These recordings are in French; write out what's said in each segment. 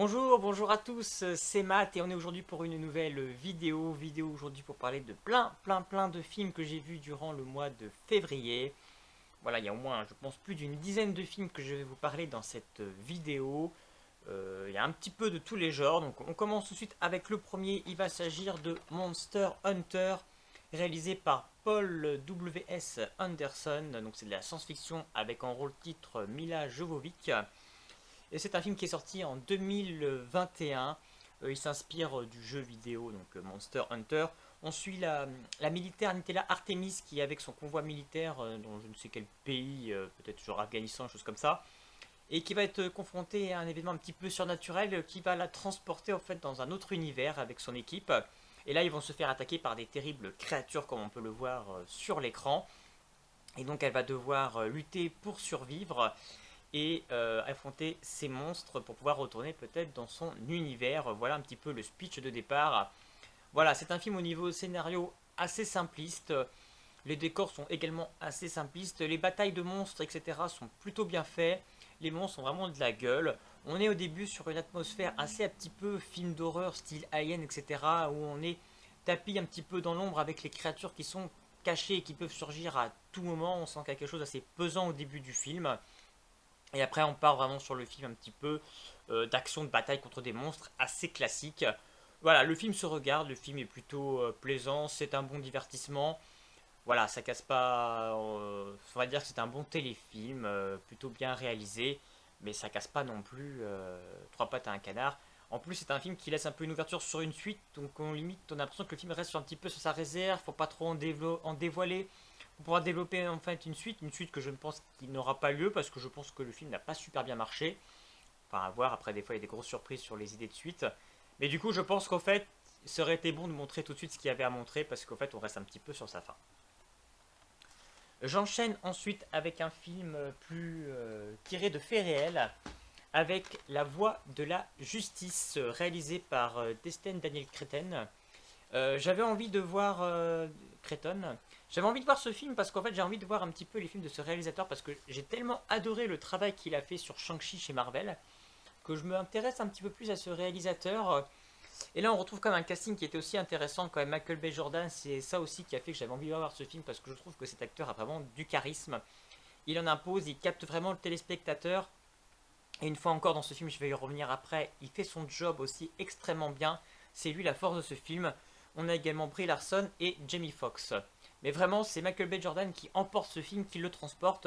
Bonjour à tous, c'est Matt et on est aujourd'hui pour une nouvelle vidéo aujourd'hui pour parler de plein de films que j'ai vus durant le mois de février. Voilà, il y a au moins, je pense, plus d'une dizaine de films que je vais vous parler dans cette vidéo. Il y a un petit peu de tous les genres, donc on commence tout de suite avec le premier. Il va s'agir de Monster Hunter, réalisé par Paul W.S. Anderson. Donc c'est de la science-fiction avec en rôle titre Mila Jovovich. Et c'est un film qui est sorti en 2021. Il s'inspire du jeu vidéo donc Monster Hunter. On suit la militaire Nitella Artemis qui est avec son convoi militaire dans je ne sais quel pays, peut-être genre Afghanistan, chose comme ça, et qui va être confrontée à un événement un petit peu surnaturel qui va la transporter en fait dans un autre univers avec son équipe. Et là, ils vont se faire attaquer par des terribles créatures comme on peut le voir sur l'écran. Et donc, elle va devoir lutter pour survivre et affronter ces monstres pour pouvoir retourner peut-être dans son univers. Voilà un petit peu le speech de départ. Voilà, c'est un film au niveau scénario assez simpliste. Les décors sont également assez simplistes. Les batailles de monstres, etc. sont plutôt bien faits. Les monstres ont vraiment de la gueule. On est au début sur une atmosphère assez un petit peu film d'horreur, style Alien, etc. Où on est tapis un petit peu dans l'ombre avec les créatures qui sont cachées et qui peuvent surgir à tout moment. On sent quelque chose assez pesant au début du film. Et après, on part vraiment sur le film un petit peu d'action, de bataille contre des monstres assez classique. Voilà, le film se regarde, le film est plutôt plaisant, c'est un bon divertissement. Voilà, ça casse pas. On va dire que c'est un bon téléfilm, plutôt bien réalisé, mais ça casse pas non plus trois pattes à un canard. En plus, c'est un film qui laisse un peu une ouverture sur une suite, donc on limite, on a l'impression que le film reste sur un petit peu sur sa réserve, faut pas trop en dévoiler. On pourra développer en fait une suite que je ne pense qu'il n'aura pas lieu parce que je pense que le film n'a pas super bien marché. Enfin, à voir, après des fois il y a des grosses surprises sur les idées de suite. Mais du coup, je pense qu'en fait, il serait été bon de montrer tout de suite ce qu'il y avait à montrer parce qu'en fait, on reste un petit peu sur sa fin. J'enchaîne ensuite avec un film plus tiré de faits réels, avec La Voix de la Justice, réalisé par Destin Daniel Cretton. J'avais envie de voir Cretton. J'avais envie de voir ce film parce qu'en fait j'ai envie de voir un petit peu les films de ce réalisateur parce que j'ai tellement adoré le travail qu'il a fait sur Shang-Chi chez Marvel que je m'intéresse un petit peu plus à ce réalisateur. Et là on retrouve quand même un casting qui était aussi intéressant quand même. Michael B. Jordan, c'est ça aussi qui a fait que j'avais envie de voir ce film parce que je trouve que cet acteur a vraiment du charisme. Il en impose, il capte vraiment le téléspectateur. Et une fois encore dans ce film, je vais y revenir après, il fait son job aussi extrêmement bien. C'est lui la force de ce film. On a également Brie Larson et Jamie Foxx. Mais vraiment, c'est Michael B. Jordan qui emporte ce film, qui le transporte.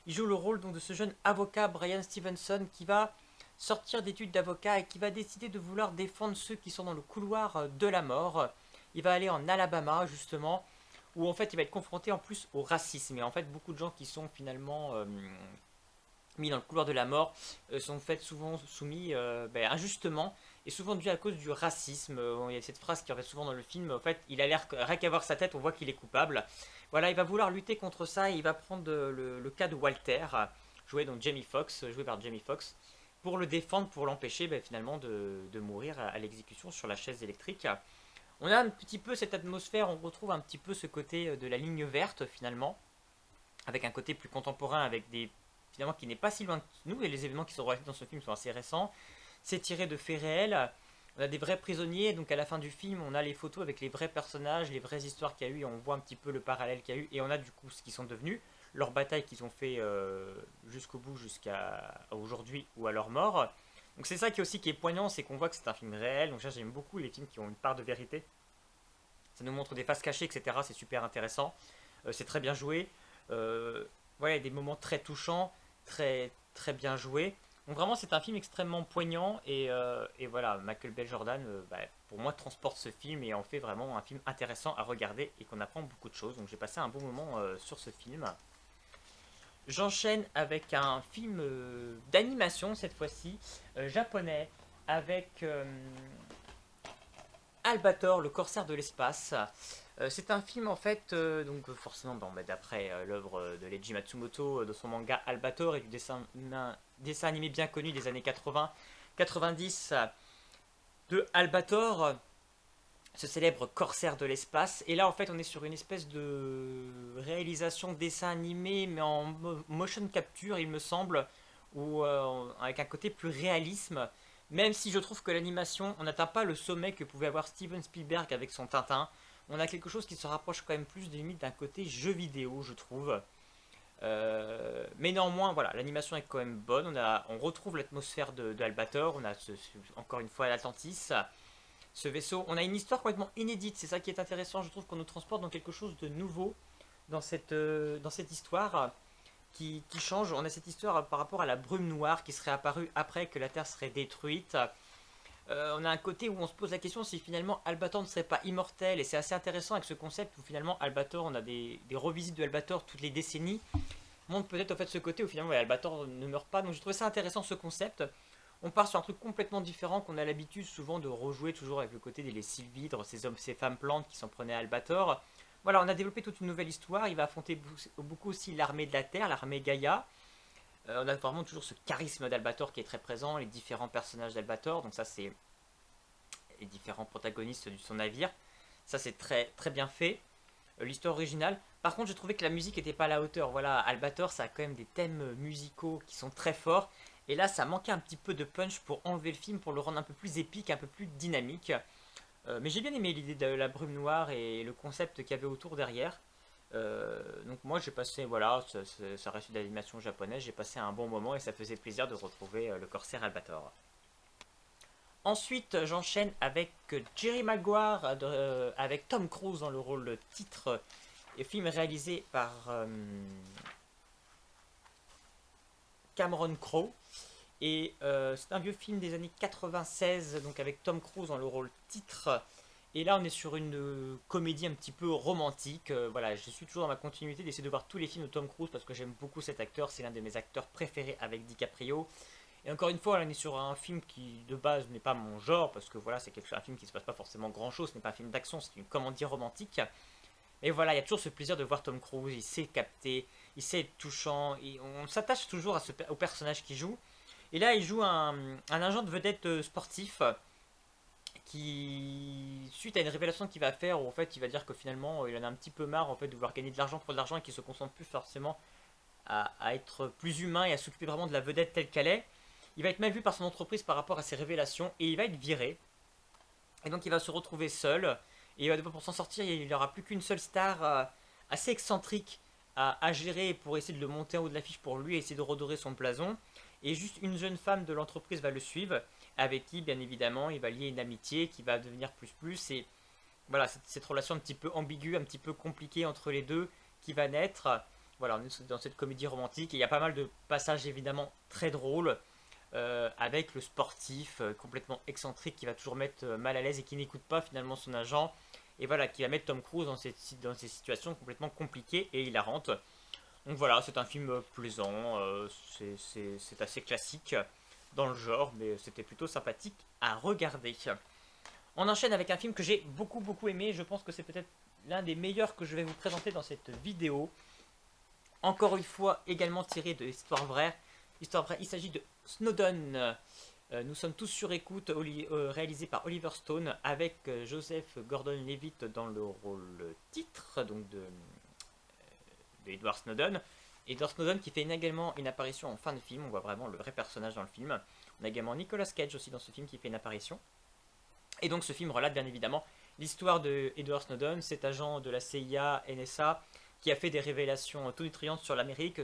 Il joue le rôle donc de ce jeune avocat, Brian Stevenson, qui va sortir d'études d'avocat et qui va décider de vouloir défendre ceux qui sont dans le couloir de la mort. Il va aller en Alabama, justement, où en fait il va être confronté en plus au racisme. Et en fait, beaucoup de gens qui sont finalement mis dans le couloir de la mort sont faits souvent soumis injustement et souvent dû à cause du racisme. Il y a cette phrase qui revient souvent dans le film. En fait, il a l'air rien qu'à voir sa tête, on voit qu'il est coupable. Voilà, il va vouloir lutter contre ça et il va prendre le cas de Walter, joué donc Jamie Foxx, joué par Jamie Foxx, pour le défendre, pour l'empêcher finalement de mourir à l'exécution sur la chaise électrique. On a un petit peu cette atmosphère, on retrouve un petit peu ce côté de la ligne verte finalement, avec un côté plus contemporain, avec des finalement qui n'est pas si loin de nous, et les événements qui sont relatés dans ce film sont assez récents. C'est tiré de faits réels. On a des vrais prisonniers, donc à la fin du film, on a les photos avec les vrais personnages, les vraies histoires qu'il y a eu, et on voit un petit peu le parallèle qu'il y a eu, et on a du coup ce qu'ils sont devenus, leur bataille qu'ils ont fait jusqu'au bout, jusqu'à aujourd'hui ou à leur mort. Donc c'est ça qui est poignant, c'est qu'on voit que c'est un film réel. Donc ça, j'aime beaucoup les films qui ont une part de vérité. Ça nous montre des faces cachées, etc. C'est super intéressant. C'est très bien joué. Voilà, il y a des moments très touchants, très bien joués. Donc vraiment, c'est un film extrêmement poignant et voilà, Michael B. Jordan, pour moi, transporte ce film et en fait vraiment un film intéressant à regarder et qu'on apprend beaucoup de choses. Donc j'ai passé un bon moment sur ce film. J'enchaîne avec un film d'animation cette fois-ci, japonais, avec Albator, le corsaire de l'espace. C'est un film en fait, donc forcément d'après l'œuvre de Leiji Matsumoto, de son manga Albator et du dessin animé bien connu des années 80-90 de Albator, ce célèbre corsaire de l'espace. Et là en fait on est sur une espèce de réalisation dessin animé mais en motion capture il me semble, ou avec un côté plus réalisme. Même si je trouve que l'animation, on n'atteint pas le sommet que pouvait avoir Steven Spielberg avec son Tintin. On a quelque chose qui se rapproche quand même plus de limite d'un côté jeu vidéo, je trouve. Mais néanmoins, voilà, l'animation est quand même bonne. On retrouve l'atmosphère de Albator. On a encore une fois l'Atlantis, ce vaisseau. On a une histoire complètement inédite. C'est ça qui est intéressant. Je trouve qu'on nous transporte dans quelque chose de nouveau dans cette histoire qui change. On a cette histoire par rapport à la brume noire qui serait apparue après que la Terre serait détruite. On a un côté où on se pose la question si finalement Albator ne serait pas immortel, et c'est assez intéressant avec ce concept où finalement Albator, on a des revisites de Albator toutes les décennies, montre peut-être au fait ce côté où finalement ouais, Albator ne meurt pas, donc j'ai trouvé ça intéressant ce concept. On part sur un truc complètement différent qu'on a l'habitude souvent de rejouer toujours avec le côté des Sylvidres, ces hommes, ces femmes plantes qui s'en prenaient à Albator. Voilà, on a développé toute une nouvelle histoire, il va affronter beaucoup aussi l'armée de la Terre, l'armée Gaïa. On a vraiment toujours ce charisme d'Albator qui est très présent, les différents personnages d'Albator, donc ça c'est les différents protagonistes de son navire. Ça c'est très, très bien fait. L'histoire originale. Par contre, j'ai trouvé que la musique n'était pas à la hauteur. Voilà, Albator, ça a quand même des thèmes musicaux qui sont très forts. Et là, ça manquait un petit peu de punch pour enlever le film, pour le rendre un peu plus épique, un peu plus dynamique. Mais j'ai bien aimé l'idée de la brume noire et le concept qu'il y avait autour derrière. Donc moi j'ai passé, voilà, ça reste de l'animation japonaise, j'ai passé un bon moment et ça faisait plaisir de retrouver le corsaire Albator. Ensuite j'enchaîne avec Jerry Maguire, avec Tom Cruise dans le rôle titre, et film réalisé par Cameron Crowe. Et c'est un vieux film des années 96, donc avec Tom Cruise dans le rôle titre. Et là, on est sur une comédie un petit peu romantique. Voilà, je suis toujours dans ma continuité d'essayer de voir tous les films de Tom Cruise parce que j'aime beaucoup cet acteur. C'est l'un de mes acteurs préférés avec DiCaprio. Et encore une fois, là, on est sur un film qui, de base, n'est pas mon genre parce que voilà, c'est un film qui ne se passe pas forcément grand-chose. Ce n'est pas un film d'action, c'est une comédie romantique. Mais voilà, il y a toujours ce plaisir de voir Tom Cruise. Il sait capter, il sait être touchant. Et on s'attache toujours au personnage qu'il joue. Et là, il joue un agent de vedette sportif qui, suite à une révélation qu'il va faire, où en fait il va dire que finalement il en a un petit peu marre en fait de vouloir gagner de l'argent pour de l'argent et qu'il se concentre plus forcément à être plus humain et à s'occuper vraiment de la vedette telle qu'elle est. Il va être mal vu par son entreprise par rapport à ses révélations et il va être viré. Et donc il va se retrouver seul et pour s'en sortir il n'aura plus qu'une seule star assez excentrique à gérer pour essayer de le monter en haut de l'affiche pour lui essayer de redorer son blason. Et juste une jeune femme de l'entreprise va le suivre, avec qui, bien évidemment, il va lier une amitié qui va devenir plus. Et voilà, cette relation un petit peu ambiguë, un petit peu compliquée entre les deux qui va naître. Voilà, on est dans cette comédie romantique. Et il y a pas mal de passages, évidemment, très drôles, avec le sportif complètement excentrique qui va toujours mettre mal à l'aise et qui n'écoute pas finalement son agent. Et voilà, qui va mettre Tom Cruise dans ces situations complètement compliquées et hilarantes. Donc voilà, c'est un film plaisant, c'est assez classique dans le genre, mais c'était plutôt sympathique à regarder. On enchaîne avec un film que j'ai beaucoup aimé, je pense que c'est peut-être l'un des meilleurs que je vais vous présenter dans cette vidéo. Encore une fois, également tiré de l'histoire vraie. Histoire vraie, il s'agit de Snowden. Nous sommes tous sur écoute, réalisé par Oliver Stone, avec Joseph Gordon-Levitt dans le rôle titre, donc de Edward Snowden. Edward Snowden qui fait également une apparition en fin de film, on voit vraiment le vrai personnage dans le film. On a également Nicolas Cage aussi dans ce film qui fait une apparition. Et donc ce film relate bien évidemment l'histoire de Edward Snowden, cet agent de la CIA, NSA, qui a fait des révélations tonitruantes sur l'Amérique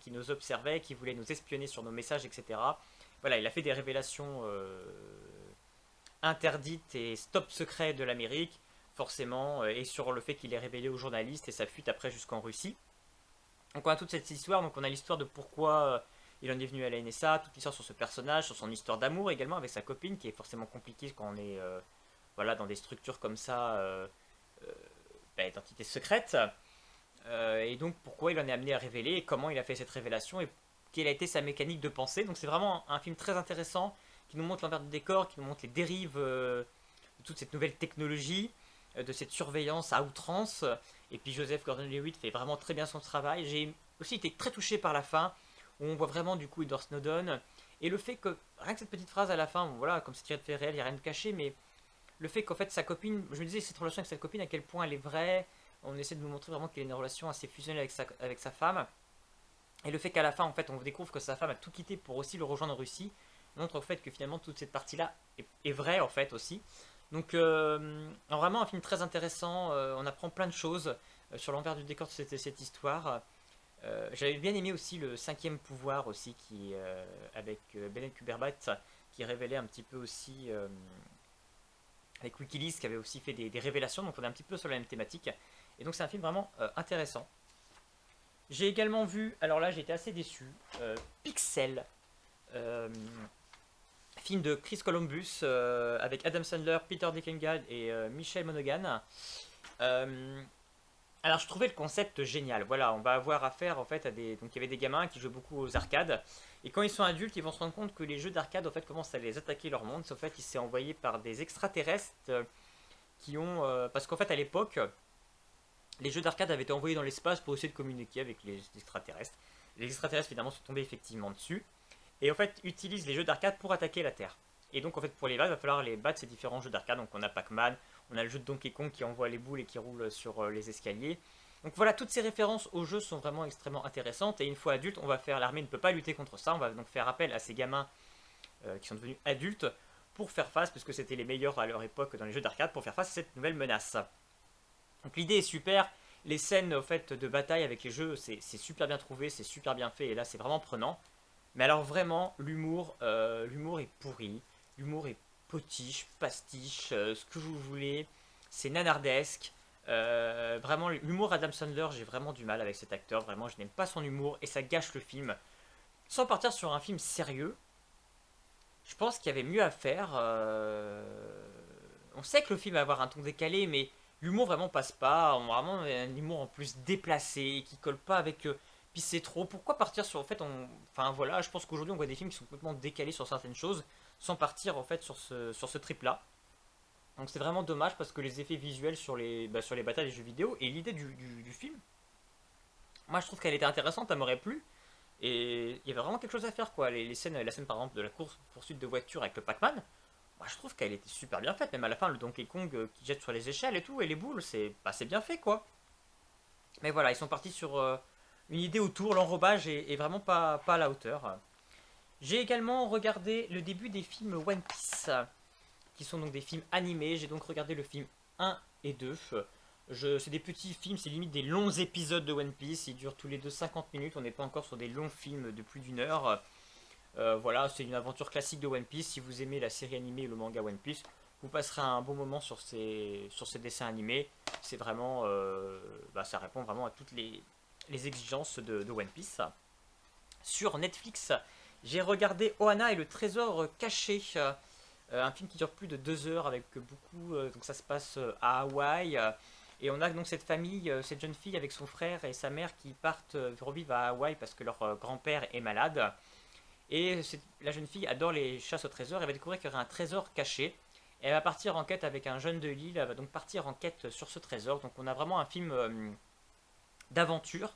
qui nous observait, qui voulait nous espionner sur nos messages, etc. Voilà, il a fait des révélations interdites et stop secrets de l'Amérique, forcément, et sur le fait qu'il est révélé aux journalistes et sa fuite après jusqu'en Russie. Donc on a toute cette histoire, donc on a l'histoire de pourquoi il en est venu à la NSA, toute l'histoire sur ce personnage, sur son histoire d'amour également avec sa copine, qui est forcément compliquée quand on est voilà, dans des structures comme ça, d'identité secrète. Et donc pourquoi il en est amené à révéler, et comment il a fait cette révélation, et quelle a été sa mécanique de pensée. Donc c'est vraiment un film très intéressant, qui nous montre l'envers du décor, qui nous montre les dérives de toute cette nouvelle technologie, de cette surveillance à outrance. Et puis Joseph Gordon-Levitt fait vraiment très bien son travail. J'ai aussi été très touché par la fin, où on voit vraiment du coup Edward Snowden. Et le fait que, rien que cette petite phrase à la fin, voilà, comme c'est tiré de fait réel, il n'y a rien de caché, mais le fait qu'en fait sa copine, je me disais cette relation avec sa copine, à quel point elle est vraie, on essaie de nous montrer vraiment qu'il y a une relation assez fusionnelle avec sa femme. Et le fait qu'à la fin, en fait, on découvre que sa femme a tout quitté pour aussi le rejoindre en Russie. montre au fait que finalement toute cette partie-là est vraie en fait aussi. Donc vraiment un film très intéressant, on apprend plein de choses sur l'envers du décor de cette histoire. J'avais bien aimé aussi le cinquième pouvoir aussi qui avec Belen Kuberbat qui révélait un petit peu aussi avec Wikileaks qui avait aussi fait des révélations, donc on est un petit peu sur la même thématique. Et donc c'est un film vraiment intéressant. J'ai également vu, alors là j'ai été assez déçu, Pixel, euh, film de Chris Columbus avec Adam Sandler, Peter Dinklage et Michelle Monaghan. Euh, alors je trouvais le concept génial. Voilà, on va avoir affaire en fait à des, donc il y avait des gamins qui jouent beaucoup aux arcades et quand ils sont adultes, ils vont se rendre compte que les jeux d'arcade en fait commencent à les attaquer leur monde. En fait, il s'est envoyé par des extraterrestres qui ont, parce qu'en fait à l'époque, les jeux d'arcade avaient été envoyés dans l'espace pour essayer de communiquer avec les extraterrestres. Les extraterrestres évidemment sont tombés effectivement dessus et en fait utilisent les jeux d'arcade pour attaquer la Terre. Et donc en fait pour les battre, il va falloir les battre ces différents jeux d'arcade. Donc on a Pac-Man, on a le jeu de Donkey Kong qui envoie les boules et qui roule sur les escaliers. Donc voilà, toutes ces références au jeu sont vraiment extrêmement intéressantes. Et une fois adulte, on va faire, l'armée ne peut pas lutter contre ça. On va donc faire appel à ces gamins qui sont devenus adultes pour faire face, puisque c'était les meilleurs à leur époque dans les jeux d'arcade, pour faire face à cette nouvelle menace. Donc l'idée est super. Les scènes au fait, de bataille avec les jeux, c'est super bien trouvé, c'est super bien fait. Et là, c'est vraiment prenant. Mais alors vraiment, l'humour est pourri. L'humour est potiche, pastiche, ce que vous voulez. C'est nanardesque. Vraiment, l'humour Adam Sandler, j'ai vraiment du mal avec cet acteur. Vraiment, je n'aime pas son humour et ça gâche le film. Sans partir sur un film sérieux, je pense qu'il y avait mieux à faire. On sait que le film va avoir un ton décalé, mais l'humour vraiment passe pas. On a vraiment un humour en plus déplacé, qui colle pas avec. Puis c'est trop. Pourquoi partir sur. En fait, enfin voilà, je pense qu'aujourd'hui on voit des films qui sont complètement décalés sur certaines choses, sans partir en fait sur ce trip-là. Donc c'est vraiment dommage parce que les effets visuels sur les batailles des jeux vidéo et l'idée du film, moi je trouve qu'elle était intéressante, elle m'aurait plu. Et il y avait vraiment quelque chose à faire quoi. Les scènes, la scène par exemple de la course poursuite de voiture avec le Pac-Man, moi je trouve qu'elle était super bien faite. Même à la fin, le Donkey Kong qui jette sur les échelles et tout, et les boules, c'est bien fait quoi. Mais voilà, ils sont partis sur une idée autour, l'enrobage est vraiment pas à la hauteur. J'ai également regardé le début des films One Piece, qui sont donc des films animés. J'ai donc regardé le film 1 et 2. C'est des petits films, c'est limite des longs épisodes de One Piece. Ils durent tous les deux 50 minutes. On n'est pas encore sur des longs films de plus d'une heure. Voilà, c'est une aventure classique de One Piece. Si vous aimez la série animée et le manga One Piece, vous passerez un bon moment sur ces dessins animés. C'est vraiment, ça répond vraiment à toutes les exigences de One Piece. Sur Netflix, j'ai regardé Ohana et le trésor caché. Un film qui dure plus de 2 heures avec beaucoup. Donc ça se passe à Hawaï. Et on a donc cette famille, cette jeune fille avec son frère et sa mère qui partent revivre à Hawaï parce que leur grand-père est malade. Et la jeune fille adore les chasses au trésor. Elle va découvrir qu'il y aurait un trésor caché. Elle va partir en quête avec un jeune de l'île. Elle va donc partir en quête sur ce trésor. Donc on a vraiment un film d'aventure,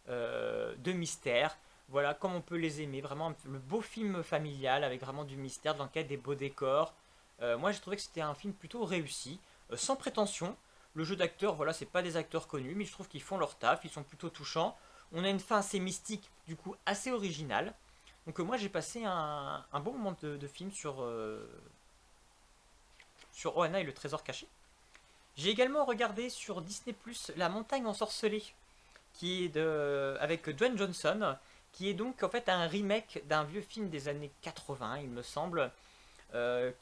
de mystère. Voilà, comme on peut les aimer. Vraiment le beau film familial avec vraiment du mystère, de l'enquête, des beaux décors. Moi j'ai trouvé que c'était un film plutôt réussi, sans prétention. Le jeu d'acteurs, voilà, c'est pas des acteurs connus, mais je trouve qu'ils font leur taf, ils sont plutôt touchants. On a une fin assez mystique, du coup assez originale. Donc moi j'ai passé un bon moment de film sur Ohana et le trésor caché. J'ai également regardé sur Disney Plus La montagne ensorcelée, qui est avec Dwayne Johnson, qui est donc en fait un remake d'un vieux film des années 80, il me semble,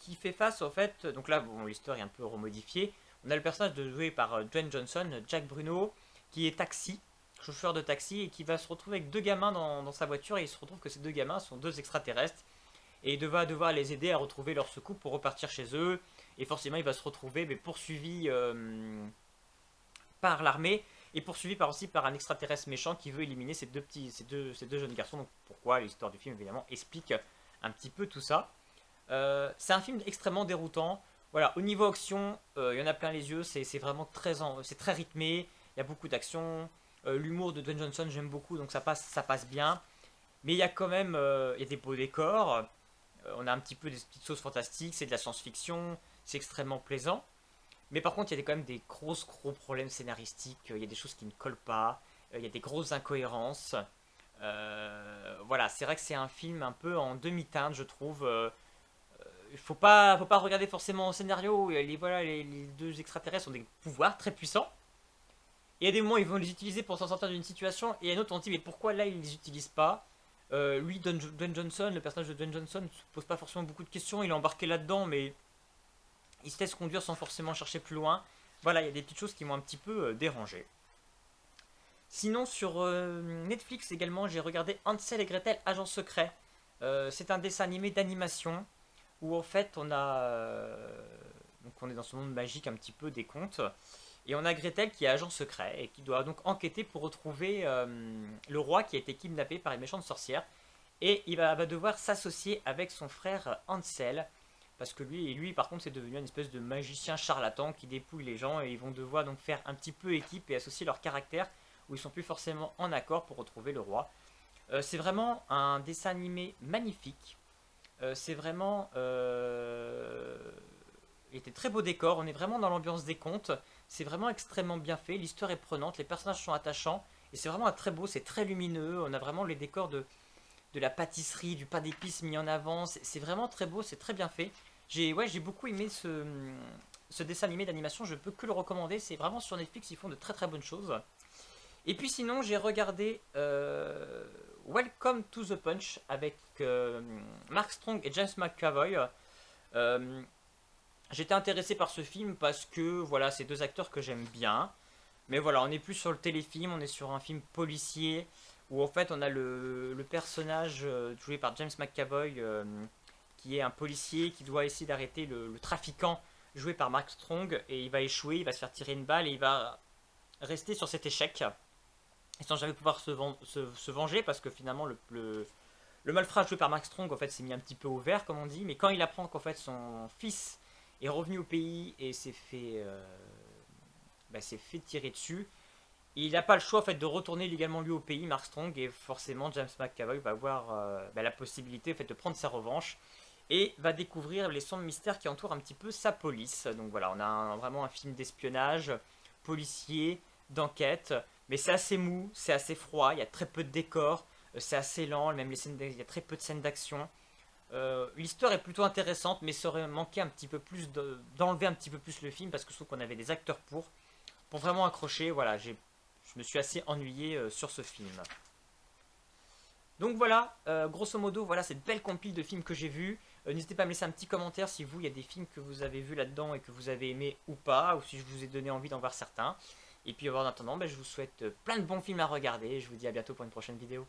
qui fait face au fait. Donc là, bon, l'histoire est un peu remodifiée. On a le personnage joué par Dwayne Johnson, Jack Bruno, qui est chauffeur de taxi, et qui va se retrouver avec deux gamins dans sa voiture, et il se retrouve que ces deux gamins sont deux extraterrestres, et il va devoir les aider à retrouver leur secours pour repartir chez eux, et forcément il va se retrouver poursuivi par l'armée, et poursuivi aussi par un extraterrestre méchant qui veut éliminer ces deux jeunes garçons. Donc pourquoi l'histoire du film évidemment explique un petit peu tout ça. C'est un film extrêmement déroutant. Voilà, au niveau action, il y en a plein les yeux, c'est vraiment c'est très rythmé, il y a beaucoup d'action. L'humour de Dwayne Johnson, j'aime beaucoup, donc ça passe bien. Mais il y a quand même il y a des beaux décors, on a un petit peu des petites choses fantastiques, c'est de la science-fiction, c'est extrêmement plaisant. Mais par contre, il y a quand même des gros problèmes scénaristiques, il y a des choses qui ne collent pas, il y a des grosses incohérences. Voilà, c'est vrai que c'est un film un peu en demi-teinte, je trouve. Il faut pas regarder forcément au scénario. Voilà, les deux extraterrestres ont des pouvoirs très puissants. Et à des moments, ils vont les utiliser pour s'en sortir d'une situation. Et à un autre, on se dit, mais pourquoi là, ils les utilisent pas? Lui, Dwayne Johnson, le personnage de Dwayne Johnson, ne se pose pas forcément beaucoup de questions. Il est embarqué là-dedans, mais il se laisse conduire sans forcément chercher plus loin. Voilà, il y a des petites choses qui m'ont un petit peu dérangé. Sinon, sur Netflix également, j'ai regardé Hansel et Gretel, Agent secret. C'est un dessin animé d'animation où en fait donc on est dans ce monde magique un petit peu des contes et on a Gretel qui est agent secret et qui doit donc enquêter pour retrouver le roi qui a été kidnappé par une méchante sorcière et va devoir s'associer avec son frère Hansel parce que lui par contre c'est devenu une espèce de magicien charlatan qui dépouille les gens et ils vont devoir donc faire un petit peu équipe et associer leur caractère où ils sont plus forcément en accord pour retrouver le roi. C'est vraiment un dessin animé magnifique. C'est vraiment. Il était très beau décor, on est vraiment dans l'ambiance des contes. C'est vraiment extrêmement bien fait, l'histoire est prenante, les personnages sont attachants. Et c'est vraiment un très beau, c'est très lumineux. On a vraiment les décors de la pâtisserie, du pain d'épices mis en avant. C'est vraiment très beau, c'est très bien fait. J'ai beaucoup aimé ce dessin animé d'animation, je peux que le recommander. C'est vraiment sur Netflix, ils font de très très bonnes choses. Et puis sinon, j'ai regardé Welcome to the Punch avec Mark Strong et James McAvoy. Euh, J'étais intéressé par ce film parce que voilà, c'est deux acteurs que j'aime bien. Mais voilà, on n'est plus sur le téléfilm, on est sur un film policier où en fait on a le personnage joué par James McAvoy qui est un policier qui doit essayer d'arrêter le trafiquant joué par Mark Strong et il va échouer, il va se faire tirer une balle et il va rester sur cet échec et sans jamais pouvoir se venger parce que finalement le malfrat joué par Mark Strong en fait s'est mis un petit peu au vert comme on dit, mais quand il apprend qu'en fait son fils est revenu au pays et s'est fait tirer dessus, il n'a pas le choix en fait de retourner légalement lui au pays, Mark Strong, et forcément James McAvoy va avoir la possibilité en fait, de prendre sa revanche et va découvrir les sombres mystères qui entourent un petit peu sa police. Donc voilà, on a vraiment un film d'espionnage, policier, d'enquête, mais c'est assez mou, c'est assez froid, il y a très peu de décors, c'est assez lent, même il y a très peu de scènes d'action. L'histoire est plutôt intéressante, mais ça aurait manqué un petit peu plus d'enlever un petit peu plus le film parce que je trouve qu'on avait des acteurs pour vraiment accrocher. Voilà, je me suis assez ennuyé sur ce film. Donc voilà, grosso modo, voilà cette belle compile de films que j'ai vus. N'hésitez pas à me laisser un petit commentaire si vous, il y a des films que vous avez vus là-dedans et que vous avez aimé ou pas, ou si je vous ai donné envie d'en voir certains. Et puis en attendant, je vous souhaite plein de bons films à regarder et je vous dis à bientôt pour une prochaine vidéo.